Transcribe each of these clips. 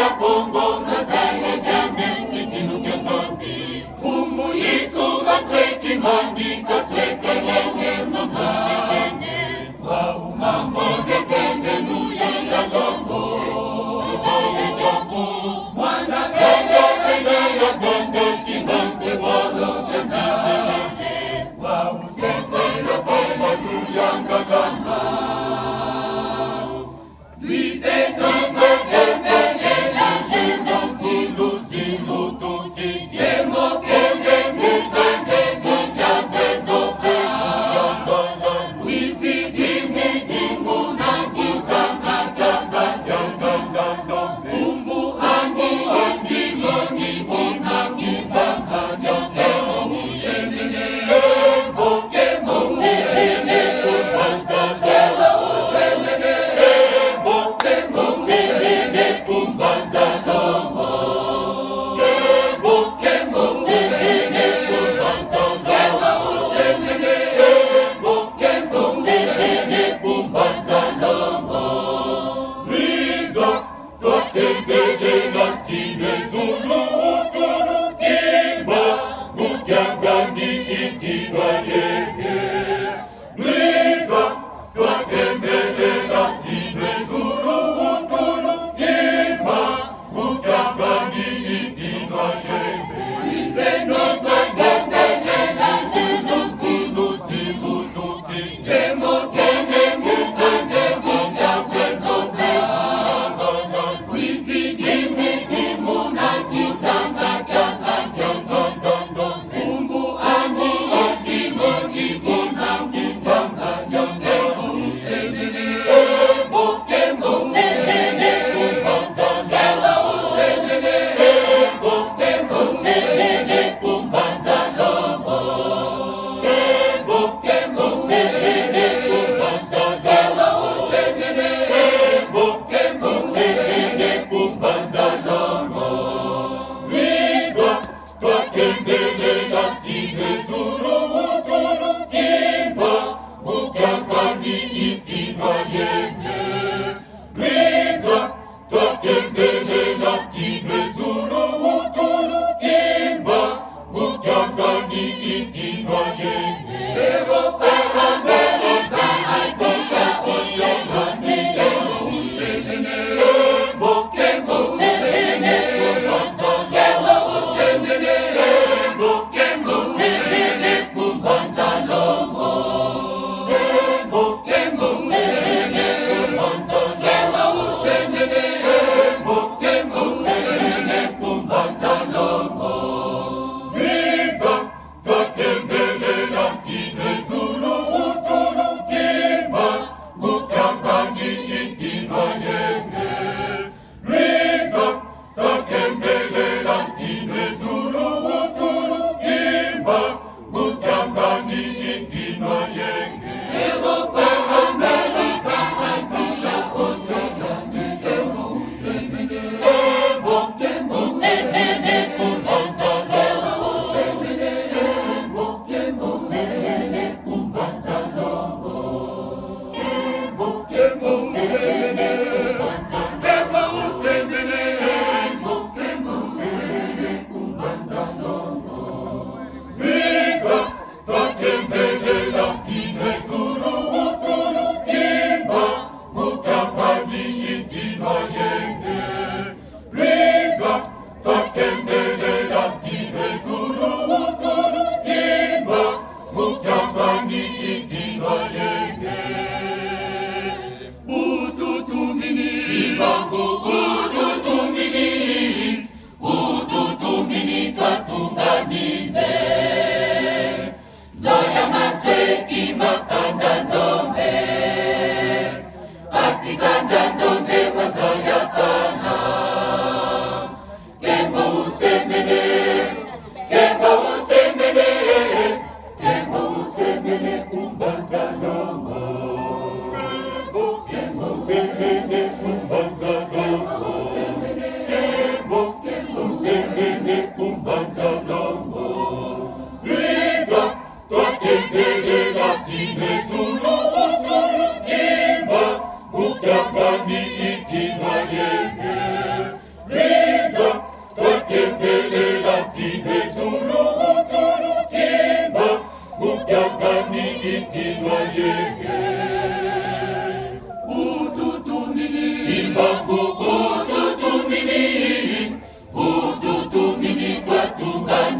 Kembo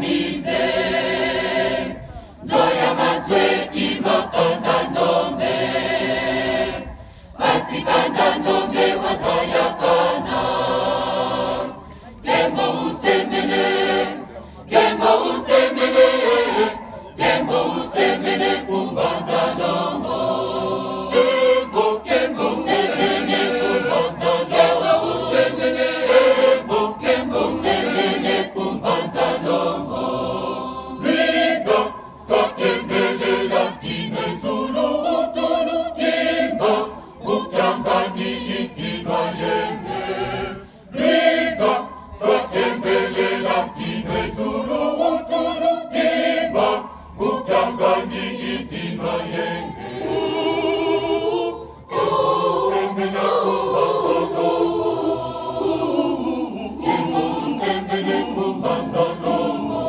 organize Nzoya mazwe imakanda nome Basikanda nome wazayakana Gembo usemene Gembo usemene kumbanza longo Gembo usemene kumbanza longo Gembo usemene kumbanza longo Rizo kakembele latine zulu utulu kimba Ukyangani itima yenge Rizo kakembele latine zulu utulu kimba Ukyangani itima yenge Gembo usemene kumbanza longo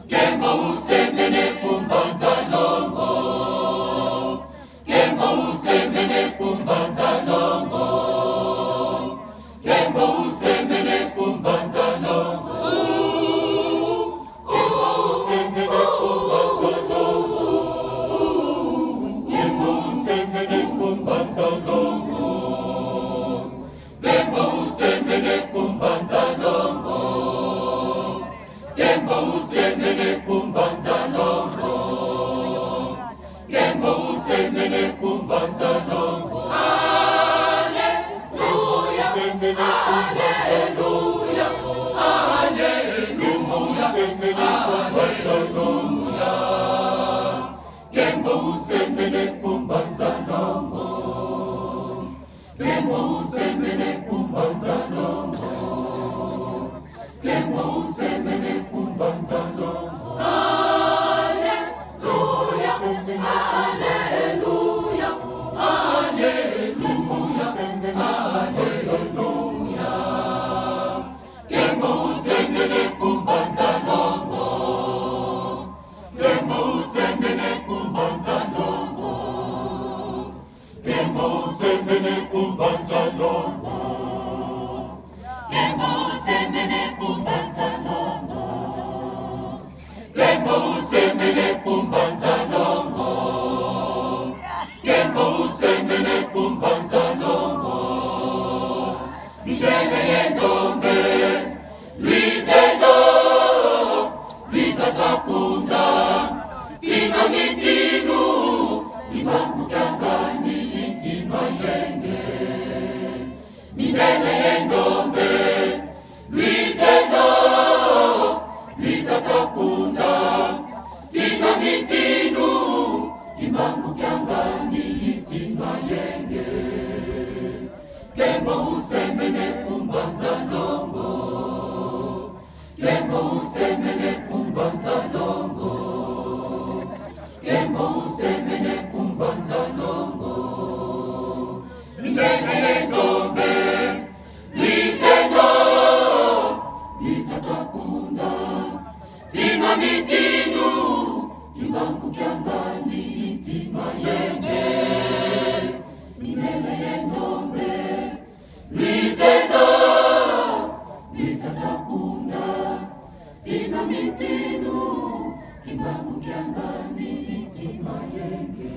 Gembo usemene kumbanza longo Gembo usemene kumbanza longo Gembo usemene kumbanza longo Gembo usemene kumbanza longo Gembo usemene kumbanza longo Gembo usemene kumbanza longo Gembo usemene kumbanza longo Hallelujah Hallelujah Hallelujah Hallelujah Gembo usemene kumbanza longo Gembo usemene kumbanza longo Gembo usemene kumbanza longo Hallelujah Hallelujah Hallelujah Hallelujah Gembo usemene kumbanza longo Gembo usemene kumbanza longo Gembo usemene kumbanza longo Gembo usemene kumbanza longo Gembo usemene kumbanza longo Gembo usemene kumbanza longo Milele yendombe Lwizelo Lwizakakunda Tina mitinu Imangu kangani itima yenge Milele yendombe Lwizelo Lwizakakunda Tina mitinu Imangu kangani itima yenge Gembo usemene kumbanza longo Gembo usemene kumbanza longo Gembo usemene kumbanza longo Milele yendombe Lwizelo Lwizakakunda Tina mitinu Imangu kyangani itima yenge Milele yendombe Lwizelo Lwizakakunda Tina mitinu Imangu kyangani itima yenge